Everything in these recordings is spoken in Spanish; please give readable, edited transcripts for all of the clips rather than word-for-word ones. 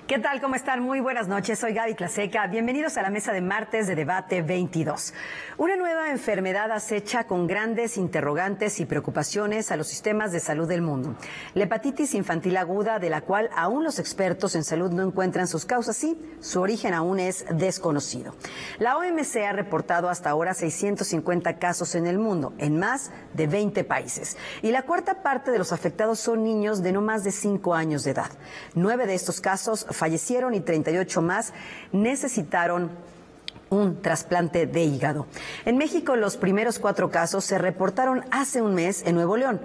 ¿Qué tal? ¿Cómo están? Muy buenas noches. Soy Gaby Tlaseca. Bienvenidos a la mesa de martes de Debate 22. Una nueva enfermedad acecha con grandes interrogantes y preocupaciones a los sistemas de salud del mundo. La hepatitis infantil aguda, de la cual aún los expertos en salud no encuentran sus causas y su origen aún es desconocido. La OMS ha reportado hasta ahora 650 casos en el mundo, en más de 20 países. Y la cuarta parte de los afectados son niños de no más de 5 años de edad. 9 de estos casos fallecieron y 38 más necesitaron un trasplante de hígado. En México, los primeros 4 casos se reportaron hace un mes en Nuevo León,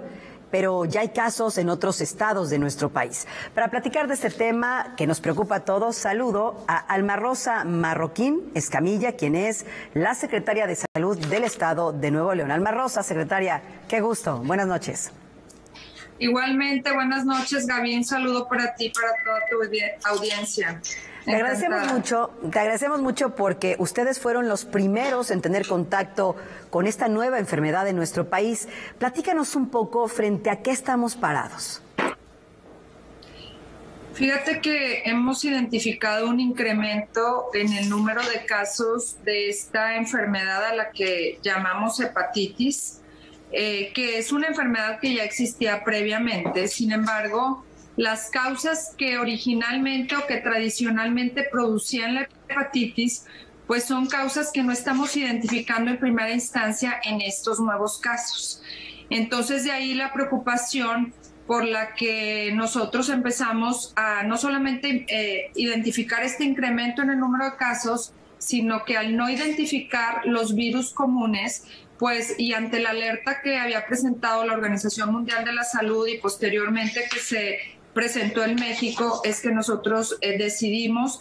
pero ya hay casos en otros estados de nuestro país. Para platicar de este tema que nos preocupa a todos, saludo a Alma Rosa Marroquín Escamilla, quien es la secretaria de Salud del estado de Nuevo León. Alma Rosa, secretaria, qué gusto. Buenas noches. Igualmente, buenas noches, Gaby. Un saludo para ti, para toda tu audiencia. Te agradecemos mucho porque ustedes fueron los primeros en tener contacto con esta nueva enfermedad en nuestro país. Platícanos un poco frente a qué estamos parados. Fíjate que hemos identificado un incremento en el número de casos de esta enfermedad a la que llamamos hepatitis, que es una enfermedad que ya existía previamente. Sin embargo, las causas que originalmente o que tradicionalmente producían la hepatitis, pues son causas que no estamos identificando en primera instancia en estos nuevos casos. Entonces, de ahí la preocupación por la que nosotros empezamos a no solamente identificar este incremento en el número de casos, sino que al no identificar los virus comunes, pues, y ante la alerta que había presentado la Organización Mundial de la Salud y posteriormente que se presentó en México, es que nosotros decidimos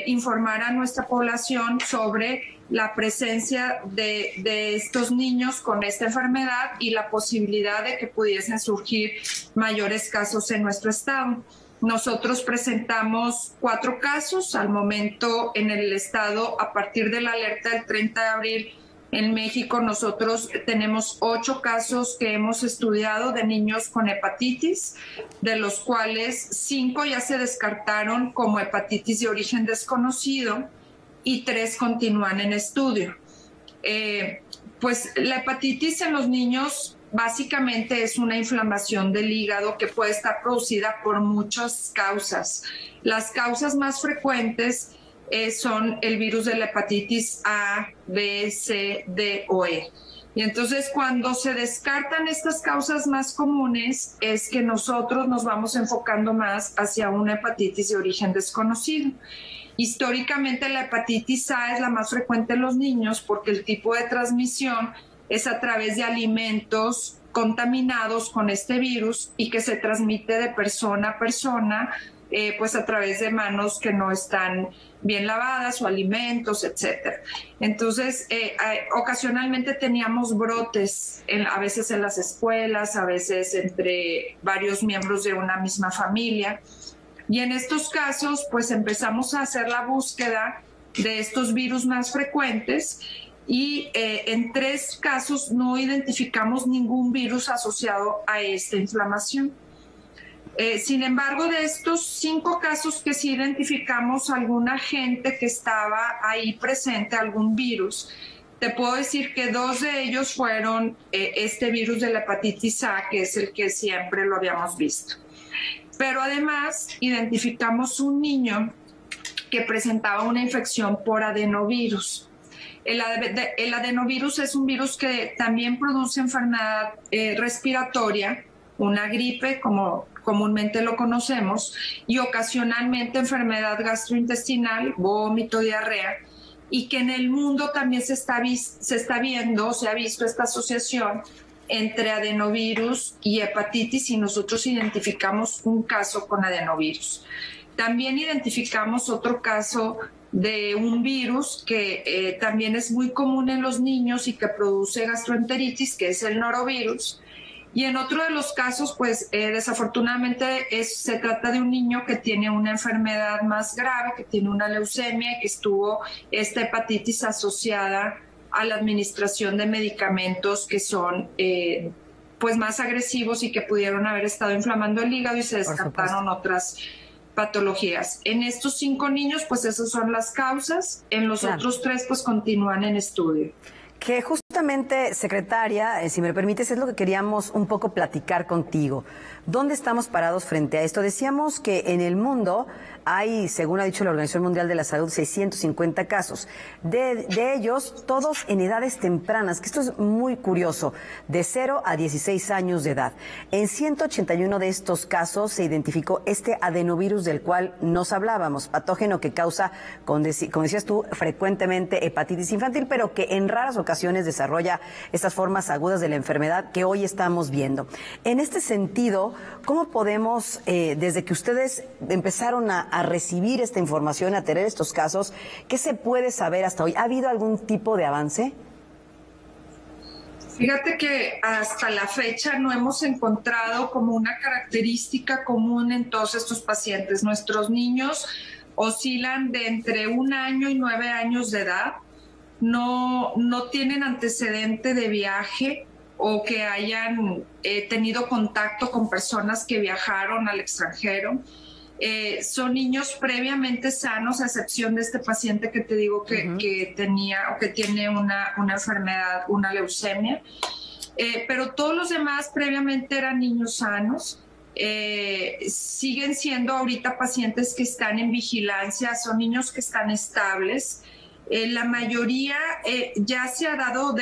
informar a nuestra población sobre la presencia de estos niños con esta enfermedad y la posibilidad de que pudiesen surgir mayores casos en nuestro estado. Nosotros presentamos 4 casos al momento en el estado. A partir de la alerta del 30 de abril en México, nosotros tenemos 8 casos que hemos estudiado de niños con hepatitis, de los cuales 5 ya se descartaron como hepatitis de origen desconocido y 3 continúan en estudio. Pues la hepatitis en los niños básicamente es una inflamación del hígado que puede estar producida por muchas causas. Las causas más frecuentes son el virus de la hepatitis A, B, C, D o E. Y entonces cuando se descartan estas causas más comunes es que nosotros nos vamos enfocando más hacia una hepatitis de origen desconocido. Históricamente la hepatitis A es la más frecuente en los niños porque el tipo de transmisión es a través de alimentos contaminados con este virus y que se transmite de persona a persona, pues a través de manos que no están bien lavadas o alimentos, etcétera. Entonces, ocasionalmente teníamos brotes, a veces en las escuelas, a veces entre varios miembros de una misma familia. Y en estos casos, pues empezamos a hacer la búsqueda de estos virus más frecuentes y en 3 casos no identificamos ningún virus asociado a esta inflamación. Sin embargo, de estos 5 casos que sí identificamos alguna gente que estaba ahí presente, algún virus, te puedo decir que 2 de ellos fueron este virus de la hepatitis A, que es el que siempre lo habíamos visto. Pero además identificamos un niño que presentaba una infección por adenovirus. El adenovirus es un virus que también produce enfermedad respiratoria, una gripe como comúnmente lo conocemos, y ocasionalmente enfermedad gastrointestinal, vómito, diarrea, y que en el mundo también se ha visto esta asociación entre adenovirus y hepatitis, y nosotros identificamos un caso con adenovirus. También identificamos otro caso de un virus que también es muy común en los niños y que produce gastroenteritis, que es el norovirus. Y en otro de los casos, pues desafortunadamente se trata de un niño que tiene una enfermedad más grave, que tiene una leucemia, que estuvo esta hepatitis asociada a la administración de medicamentos que son pues más agresivos y que pudieron haber estado inflamando el hígado, y se descartaron patologías. En estos 5 niños, pues esas son las causas. En los otros 3, pues continúan en estudio. Que justamente, secretaria, si me lo permites, es lo que queríamos un poco platicar contigo. ¿Dónde estamos parados frente a esto? Decíamos que en el mundo hay, según ha dicho la Organización Mundial de la Salud, 650 casos. De ellos, todos en edades tempranas, que esto es muy curioso, de 0 a 16 años de edad. En 181 de estos casos se identificó este adenovirus del cual nos hablábamos, patógeno que causa, como decías tú, frecuentemente hepatitis infantil, pero que en raras ocasiones desarrolla estas formas agudas de la enfermedad que hoy estamos viendo. En este sentido, ¿cómo podemos, desde que ustedes empezaron a recibir esta información, a tener estos casos, qué se puede saber hasta hoy? ¿Ha habido algún tipo de avance? Fíjate que hasta la fecha no hemos encontrado como una característica común en todos estos pacientes. Nuestros niños oscilan de entre 1 año y 9 años de edad. No tienen antecedente de viaje o que hayan tenido contacto con personas que viajaron al extranjero. Son niños previamente sanos, a excepción de este paciente que te digo que tenía o que tiene una enfermedad, una leucemia. Pero todos los demás previamente eran niños sanos. Siguen siendo ahorita pacientes que están en vigilancia, son niños que están estables. La mayoría ya se ha dado,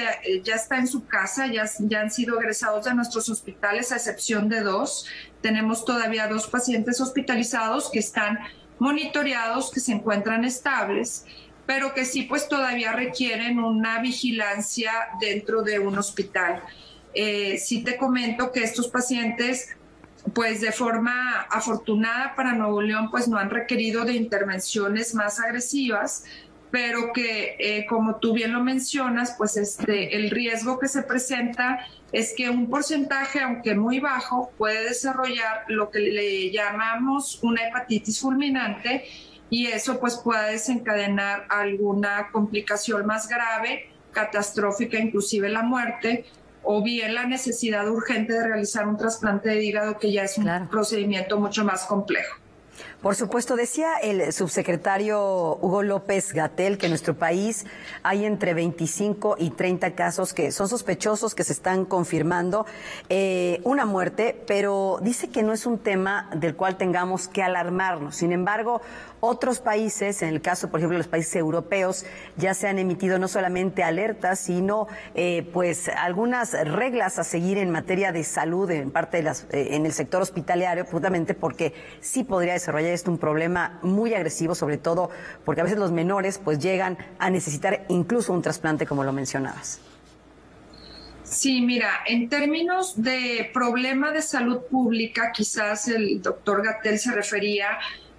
ya está en su casa, ya han sido egresados de nuestros hospitales, a excepción de 2. Tenemos todavía 2 pacientes hospitalizados que están monitoreados, que se encuentran estables, pero que sí pues todavía requieren una vigilancia dentro de un hospital. Sí te comento que estos pacientes, pues de forma afortunada para Nuevo León, pues no han requerido de intervenciones más agresivas, pero que, como tú bien lo mencionas, pues el riesgo que se presenta es que un porcentaje, aunque muy bajo, puede desarrollar lo que le llamamos una hepatitis fulminante, y eso pues puede desencadenar alguna complicación más grave, catastrófica, inclusive la muerte, o bien la necesidad urgente de realizar un trasplante de hígado, que ya es un procedimiento mucho más complejo. Por supuesto, decía el subsecretario Hugo López-Gatell que en nuestro país hay entre 25 y 30 casos que son sospechosos, que se están confirmando una muerte, pero dice que no es un tema del cual tengamos que alarmarnos. Sin embargo, otros países, en el caso, por ejemplo, de los países europeos, ya se han emitido no solamente alertas, sino pues algunas reglas a seguir en materia de salud en parte de en el sector hospitalario, justamente porque sí podría desarrollar esto un problema muy agresivo, sobre todo porque a veces los menores pues llegan a necesitar incluso un trasplante, como lo mencionabas. Sí, mira, en términos de problema de salud pública, quizás el doctor Gatell se refería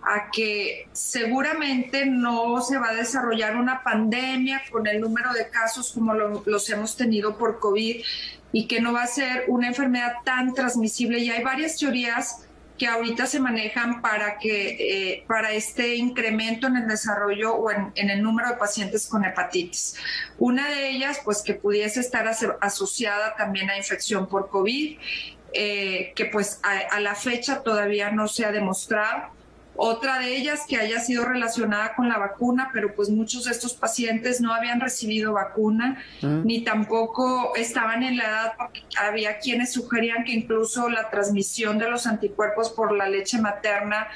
a que seguramente no se va a desarrollar una pandemia con el número de casos como los hemos tenido por COVID, y que no va a ser una enfermedad tan transmisible. Y hay varias teorías que ahorita se manejan para este incremento en el desarrollo o en el número de pacientes con hepatitis. Una de ellas, pues que pudiese estar asociada también a infección por COVID, que pues a la fecha todavía no se ha demostrado. Otra de ellas que haya sido relacionada con la vacuna, pero pues muchos de estos pacientes no habían recibido vacuna, ni tampoco estaban en la edad, porque había quienes sugerían que incluso la transmisión de los anticuerpos por la leche materna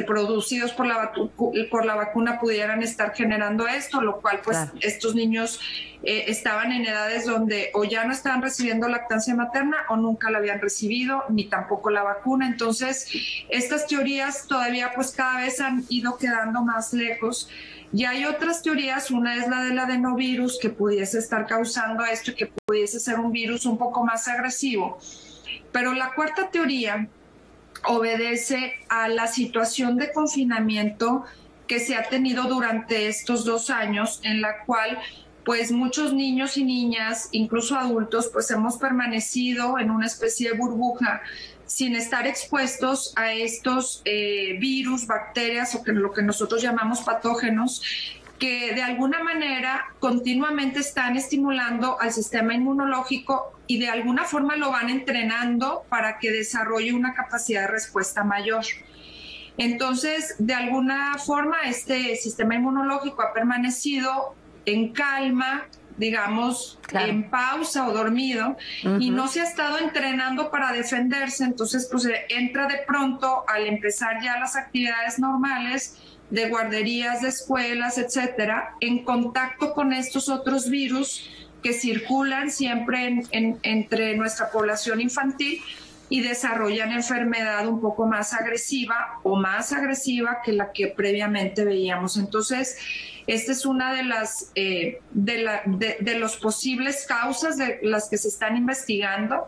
producidos por la vacuna pudieran estar generando esto, lo cual pues estos niños estaban en edades donde o ya no estaban recibiendo lactancia materna o nunca la habían recibido, ni tampoco la vacuna. Entonces estas teorías todavía pues cada vez han ido quedando más lejos. Y hay otras teorías, una es la del adenovirus, que pudiese estar causando esto y que pudiese ser un virus un poco más agresivo. Pero la cuarta teoría obedece a la situación de confinamiento que se ha tenido durante estos 2 años, en la cual pues muchos niños y niñas, incluso adultos, pues hemos permanecido en una especie de burbuja sin estar expuestos a estos virus, bacterias o lo que nosotros llamamos patógenos, que de alguna manera continuamente están estimulando al sistema inmunológico y de alguna forma lo van entrenando para que desarrolle una capacidad de respuesta mayor. Entonces, de alguna forma, este sistema inmunológico ha permanecido en calma, digamos, claro, en pausa o dormido, y no se ha estado entrenando para defenderse. Entonces, pues entra de pronto, al empezar ya las actividades normales de guarderías, de escuelas, etcétera, en contacto con estos otros virus que circulan siempre entre nuestra población infantil, y desarrollan enfermedad un poco más agresiva o más agresiva que la que previamente veíamos. Entonces, esta es una de las de los posibles causas de las que se están investigando,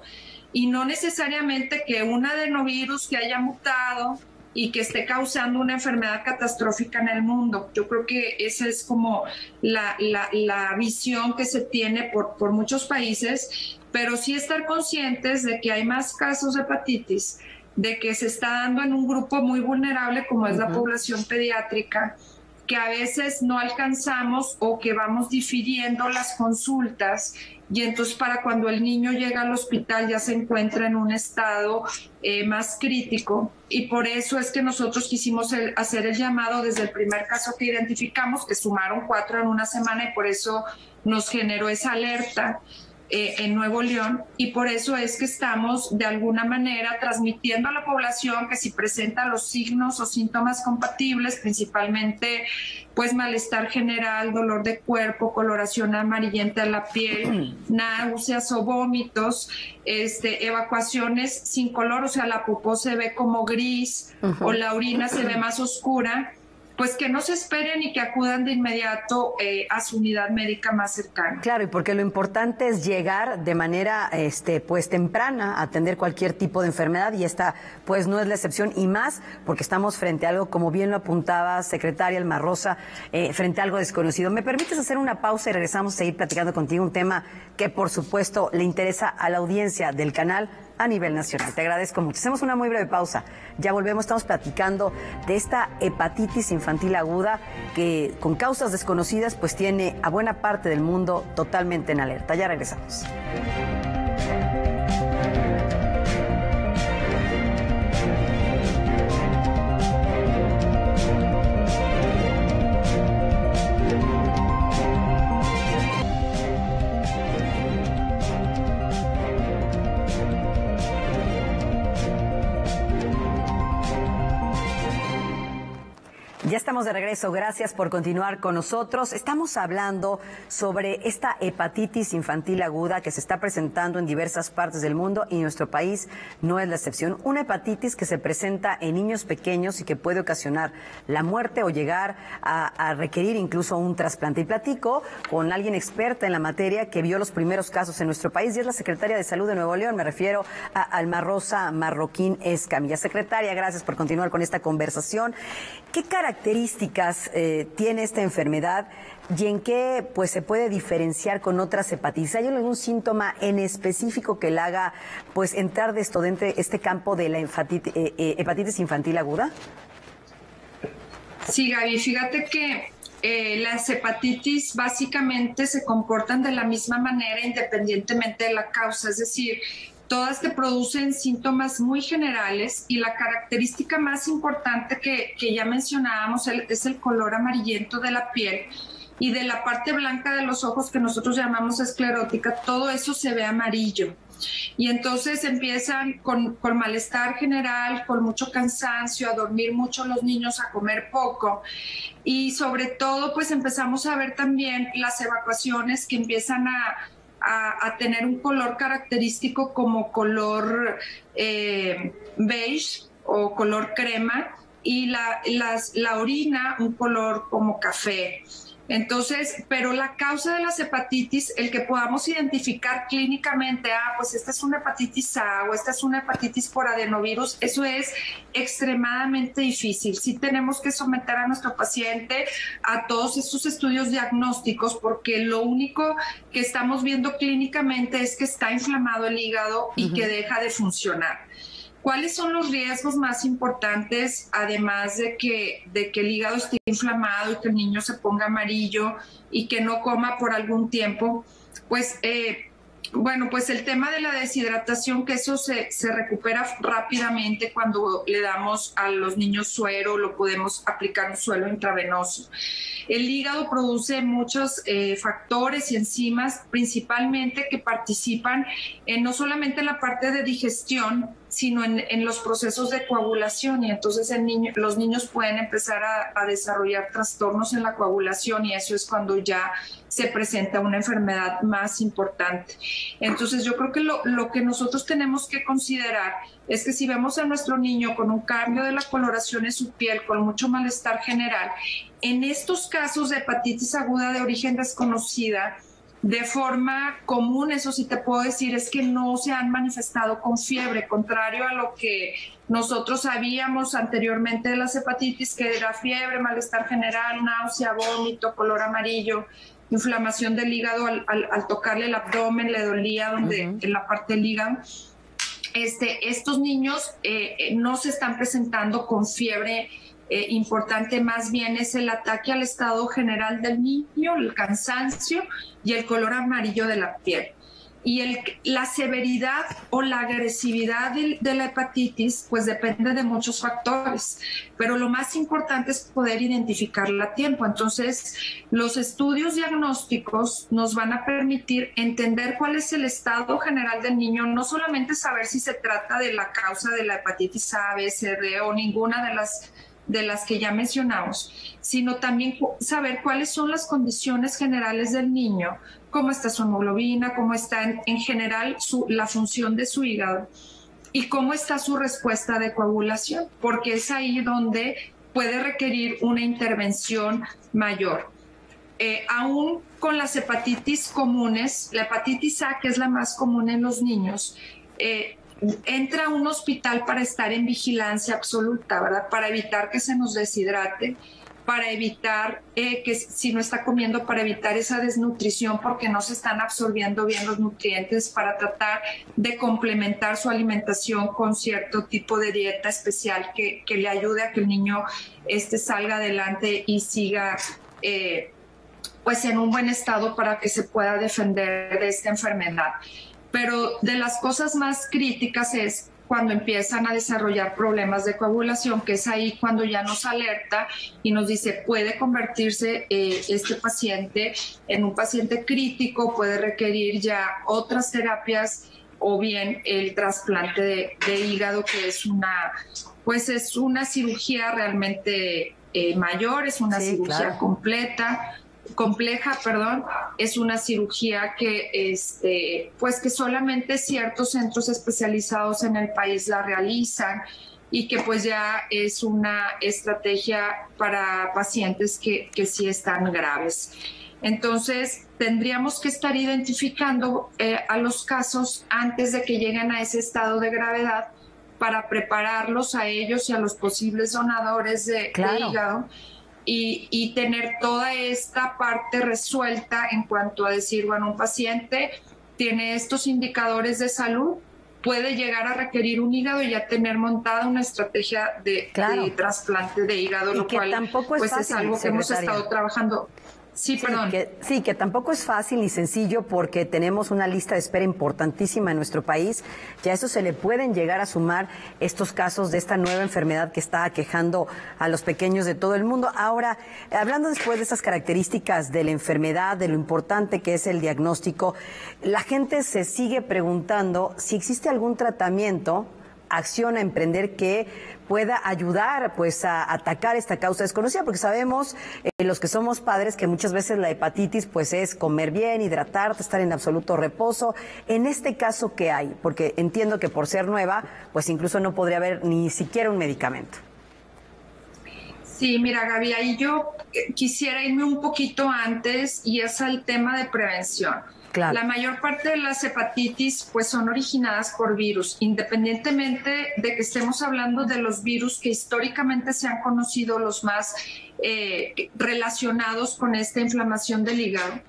y no necesariamente que un adenovirus que haya mutado y que esté causando una enfermedad catastrófica en el mundo. Yo creo que esa es como la visión que se tiene por muchos países, pero sí estar conscientes de que hay más casos de hepatitis, de que se está dando en un grupo muy vulnerable como es la población pediátrica, que a veces no alcanzamos o que vamos difiriendo las consultas, y entonces para cuando el niño llega al hospital ya se encuentra en un estado más crítico, y por eso es que nosotros quisimos hacer el llamado desde el primer caso que identificamos, que sumaron 4 en una semana, y por eso nos generó esa alerta en Nuevo León, y por eso es que estamos de alguna manera transmitiendo a la población que si presenta los signos o síntomas compatibles, principalmente pues malestar general, dolor de cuerpo, coloración amarillenta de la piel, náuseas o vómitos, evacuaciones sin color, o sea, la popó se ve como gris o la orina se ve más oscura, pues que no se esperen y que acudan de inmediato a su unidad médica más cercana. Claro, y porque lo importante es llegar de manera pues temprana a atender cualquier tipo de enfermedad, y esta pues no es la excepción, y más porque estamos frente a algo, como bien lo apuntaba secretaria Alma Rosa, frente a algo desconocido. ¿Me permites hacer una pausa y regresamos a seguir platicando contigo un tema que por supuesto le interesa a la audiencia del canal a nivel nacional? Te agradezco mucho. Hacemos una muy breve pausa. Ya volvemos. Estamos platicando de esta hepatitis infantil aguda que con causas desconocidas pues tiene a buena parte del mundo totalmente en alerta. Ya regresamos. Ya estamos de regreso, gracias por continuar con nosotros. Estamos hablando sobre esta hepatitis infantil aguda que se está presentando en diversas partes del mundo, y nuestro país no es la excepción. Una hepatitis que se presenta en niños pequeños y que puede ocasionar la muerte o llegar a requerir incluso un trasplante. Y platico con alguien experta en la materia que vio los primeros casos en nuestro país, y es la secretaria de Salud de Nuevo León. Me refiero a Alma Rosa Marroquín Escamilla. Secretaria, gracias por continuar con esta conversación. ¿Qué características tiene esta enfermedad y en qué pues se puede diferenciar con otras hepatitis? ¿Hay algún síntoma en específico que la haga pues entrar dentro de este campo de la hepatitis infantil aguda? Sí, Gaby, fíjate que las hepatitis básicamente se comportan de la misma manera independientemente de la causa, es decir, todas te producen síntomas muy generales, y la característica más importante que ya mencionábamos es el color amarillento de la piel y de la parte blanca de los ojos, que nosotros llamamos esclerótica. Todo eso se ve amarillo. Y entonces empiezan con malestar general, con mucho cansancio, a dormir mucho los niños, a comer poco. Y sobre todo, pues empezamos a ver también las evacuaciones que empiezan a tener un color característico como color beige o color crema, y la orina un color como café. Entonces, pero la causa de las hepatitis, el que podamos identificar clínicamente, pues esta es una hepatitis A o esta es una hepatitis por adenovirus, eso es extremadamente difícil. Sí tenemos que someter a nuestro paciente a todos estos estudios diagnósticos, porque lo único que estamos viendo clínicamente es que está inflamado el hígado y que deja de funcionar. ¿Cuáles son los riesgos más importantes, además de que el hígado esté inflamado y que el niño se ponga amarillo y que no coma por algún tiempo? Pues Bueno, pues el tema de la deshidratación, que eso se recupera rápidamente cuando le damos a los niños suero, lo podemos aplicar un suero intravenoso. El hígado produce muchos factores y enzimas, principalmente que participan no solamente en la parte de digestión, sino en los procesos de coagulación, y entonces los niños pueden empezar a desarrollar trastornos en la coagulación, y eso es cuando ya se presenta una enfermedad más importante. Entonces yo creo que lo que nosotros tenemos que considerar es que si vemos a nuestro niño con un cambio de la coloración en su piel, con mucho malestar general, en estos casos de hepatitis aguda de origen desconocida, de forma común, eso sí te puedo decir, es que no se han manifestado con fiebre, contrario a lo que nosotros sabíamos anteriormente de las hepatitis, que era fiebre, malestar general, náusea, vómito, color amarillo, inflamación del hígado, al tocarle el abdomen le dolía en la parte del hígado. Estos niños no se están presentando con fiebre importante, más bien es el ataque al estado general del niño, el cansancio y el color amarillo de la piel. Y la severidad o la agresividad de la hepatitis pues depende de muchos factores, pero lo más importante es poder identificarla a tiempo. Entonces, los estudios diagnósticos nos van a permitir entender cuál es el estado general del niño, no solamente saber si se trata de la causa de la hepatitis A, B, C, D o ninguna de las que ya mencionamos, sino también saber cuáles son las condiciones generales del niño, cómo está su hemoglobina, cómo está en general la función de su hígado y cómo está su respuesta de coagulación, porque es ahí donde puede requerir una intervención mayor. Aún con las hepatitis comunes, la hepatitis A, que es la más común en los niños, entra a un hospital para estar en vigilancia absoluta, ¿verdad? Para evitar que se nos deshidrate, para evitar que si no está comiendo, para evitar esa desnutrición porque no se están absorbiendo bien los nutrientes, para tratar de complementar su alimentación con cierto tipo de dieta especial que le ayude a que el niño salga adelante y siga pues en un buen estado para que se pueda defender de esta enfermedad. Pero de las cosas más críticas es cuando empiezan a desarrollar problemas de coagulación, que es ahí cuando ya nos alerta y nos dice puede convertirse este paciente en un paciente crítico, puede requerir ya otras terapias o bien el trasplante de hígado, que es una cirugía realmente mayor, es una cirugía compleja, es una cirugía que pues que solamente ciertos centros especializados en el país la realizan y que pues ya es una estrategia para pacientes que sí están graves. Entonces tendríamos que estar identificando a los casos antes de que lleguen a ese estado de gravedad para prepararlos a ellos y a los posibles donadores de hígado. Y tener toda esta parte resuelta en cuanto a decir, bueno, un paciente tiene estos indicadores de salud, puede llegar a requerir un hígado y ya tener montada una estrategia de trasplante de hígado, lo cual tampoco es fácil, algo que hemos estado trabajando. Sí, perdón. Que tampoco es fácil ni sencillo porque tenemos una lista de espera importantísima en nuestro país. Ya a eso se le pueden llegar a sumar estos casos de esta nueva enfermedad que está aquejando a los pequeños de todo el mundo. Ahora, hablando después de esas características de la enfermedad, de lo importante que es el diagnóstico, la gente se sigue preguntando si existe algún tratamiento, acción a emprender que pueda ayudar pues a atacar esta causa desconocida, porque sabemos los que somos padres que muchas veces la hepatitis pues es comer bien, hidratarte, estar en absoluto reposo. En este caso, ¿qué hay? Porque entiendo que por ser nueva pues incluso no podría haber ni siquiera un medicamento. Sí, mira, Gaby, ahí yo quisiera irme un poquito antes y es al tema de prevención. Claro. La mayor parte de las hepatitis pues son originadas por virus, independientemente de que estemos hablando de los virus que históricamente se han conocido, los más relacionados con esta inflamación del hígado.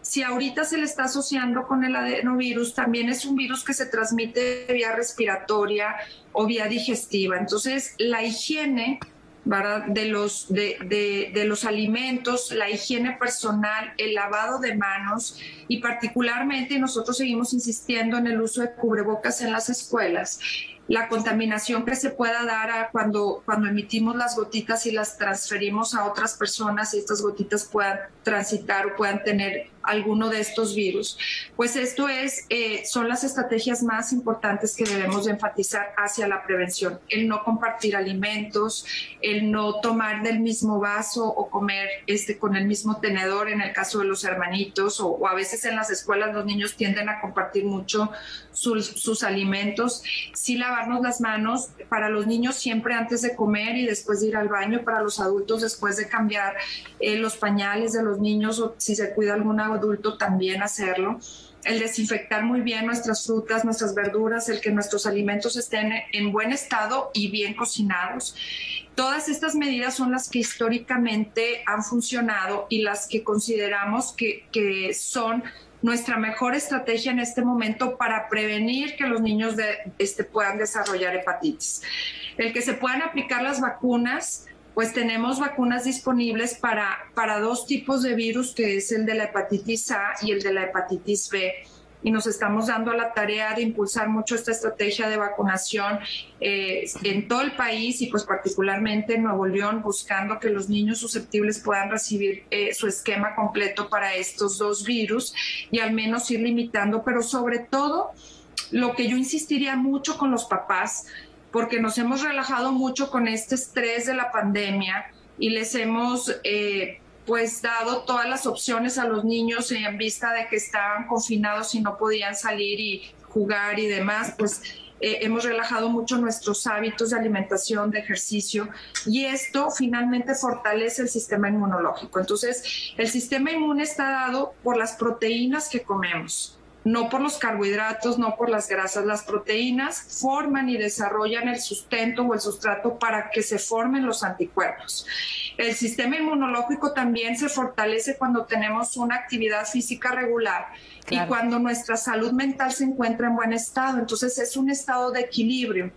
Si ahorita se le está asociando con el adenovirus, también es un virus que se transmite vía respiratoria o vía digestiva. Entonces, la higiene ¿verdad? De los alimentos, la higiene personal, el lavado de manos y particularmente nosotros seguimos insistiendo en el uso de cubrebocas en las escuelas. La contaminación que se pueda dar cuando emitimos las gotitas y las transferimos a otras personas y estas gotitas puedan transitar o puedan tener alguno de estos virus. Pues esto son las estrategias más importantes que debemos de enfatizar hacia la prevención. El no compartir alimentos, el no tomar del mismo vaso o comer con el mismo tenedor en el caso de los hermanitos o a veces en las escuelas los niños tienden a compartir mucho sus alimentos. Sí, lavarnos las manos para los niños siempre antes de comer y después de ir al baño, para los adultos después de cambiar los pañales de los niños o si se cuida algún adulto también hacerlo. El desinfectar muy bien nuestras frutas, nuestras verduras, el que nuestros alimentos estén en buen estado y bien cocinados. Todas estas medidas son las que históricamente han funcionado y las que consideramos que son nuestra mejor estrategia en este momento para prevenir que los niños puedan desarrollar hepatitis. El que se puedan aplicar las vacunas, pues tenemos vacunas disponibles para dos tipos de virus, que es el de la hepatitis A y el de la hepatitis B. Y nos estamos dando a la tarea de impulsar mucho esta estrategia de vacunación en todo el país y pues particularmente en Nuevo León, buscando que los niños susceptibles puedan recibir su esquema completo para estos dos virus y al menos ir limitando, pero sobre todo lo que yo insistiría mucho con los papás, porque nos hemos relajado mucho con este estrés de la pandemia y les hemos pues dado todas las opciones a los niños en vista de que estaban confinados y no podían salir y jugar y demás, pues hemos relajado mucho nuestros hábitos de alimentación, de ejercicio, y esto finalmente fortalece el sistema inmunológico. Entonces, el sistema inmune está dado por las proteínas que comemos, no por los carbohidratos, no por las grasas. Las proteínas forman y desarrollan el sustento o el sustrato para que se formen los anticuerpos. El sistema inmunológico también se fortalece cuando tenemos una actividad física regular. Claro. Y cuando nuestra salud mental se encuentra en buen estado. Entonces es un estado de equilibrio.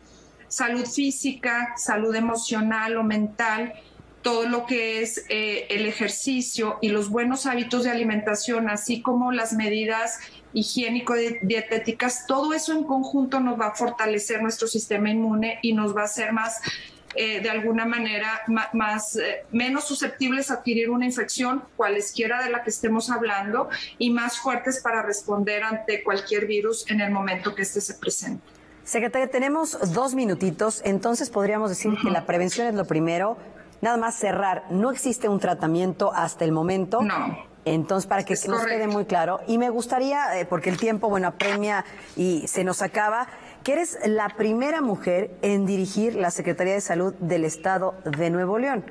Salud física, salud emocional o mental, todo lo que es el ejercicio y los buenos hábitos de alimentación, así como las medidas higiénico-dietéticas, todo eso en conjunto nos va a fortalecer nuestro sistema inmune y nos va a hacer más, de alguna manera, menos susceptibles a adquirir una infección, cualesquiera de la que estemos hablando, y más fuertes para responder ante cualquier virus en el momento que este se presente. Secretaria, tenemos 2 minutitos, entonces podríamos decir que la prevención es lo primero. Nada más cerrar, no existe un tratamiento hasta el momento. No. Entonces, para que nos quede muy claro. Y me gustaría, porque el tiempo, apremia y se nos acaba, que eres la primera mujer en dirigir la Secretaría de Salud del Estado de Nuevo León.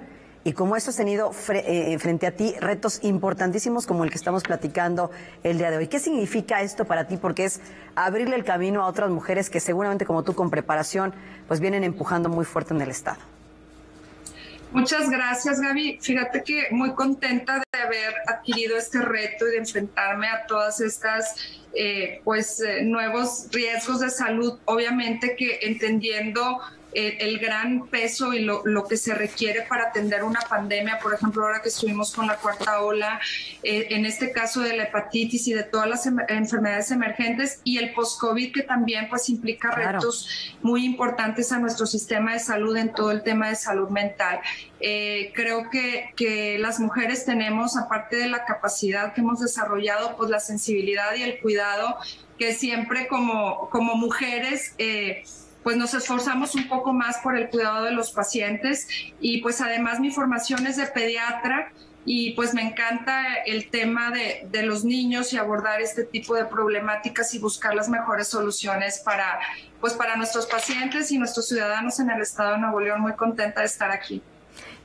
Y como eso has tenido frente a ti retos importantísimos como el que estamos platicando el día de hoy. ¿Qué significa esto para ti? Porque es abrirle el camino a otras mujeres que seguramente como tú con preparación pues vienen empujando muy fuerte en el Estado. Muchas gracias, Gaby. Fíjate que muy contenta de haber adquirido este reto y de enfrentarme a todas estas nuevos riesgos de salud. Obviamente que entendiendo el gran peso y lo que se requiere para atender una pandemia, por ejemplo, ahora que estuvimos con la 4ª ola, en este caso de la hepatitis y de todas las enfermedades emergentes, y el post-COVID, que también pues implica retos muy importantes a nuestro sistema de salud en todo el tema de salud mental. Creo que las mujeres tenemos, aparte de la capacidad que hemos desarrollado, pues la sensibilidad y el cuidado que siempre como mujeres pues nos esforzamos un poco más por el cuidado de los pacientes, y pues además mi formación es de pediatra y pues me encanta el tema de los niños y abordar este tipo de problemáticas y buscar las mejores soluciones para nuestros pacientes y nuestros ciudadanos en el Estado de Nuevo León. Muy contenta de estar aquí.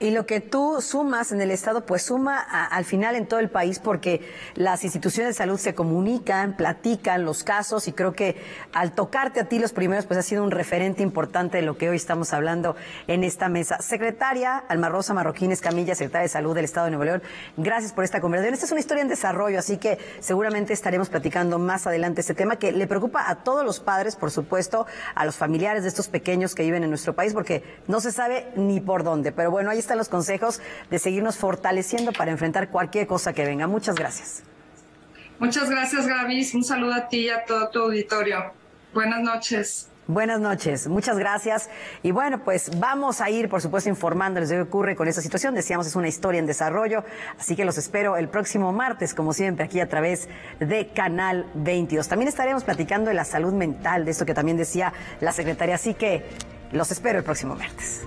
Y lo que tú sumas en el Estado, pues suma al final en todo el país, porque las instituciones de salud se comunican, platican los casos, y creo que al tocarte a ti los primeros, pues ha sido un referente importante de lo que hoy estamos hablando en esta mesa. Secretaria Alma Rosa Marroquín Escamilla, secretaria de Salud del Estado de Nuevo León, gracias por esta conversación. Esta es una historia en desarrollo, así que seguramente estaremos platicando más adelante este tema que le preocupa a todos los padres, por supuesto, a los familiares de estos pequeños que viven en nuestro país, porque no se sabe ni por dónde, pero bueno. bueno, ahí están los consejos de seguirnos fortaleciendo para enfrentar cualquier cosa que venga. Muchas gracias. Muchas gracias, Gaby. Un saludo a ti y a todo tu auditorio. Buenas noches. Buenas noches, muchas gracias. Y bueno, pues vamos a ir, por supuesto, informándoles de qué ocurre con esta situación. Decíamos, es una historia en desarrollo, así que los espero el próximo martes, como siempre, aquí a través de Canal 22. También estaremos platicando de la salud mental, de esto que también decía la secretaria, así que los espero el próximo martes.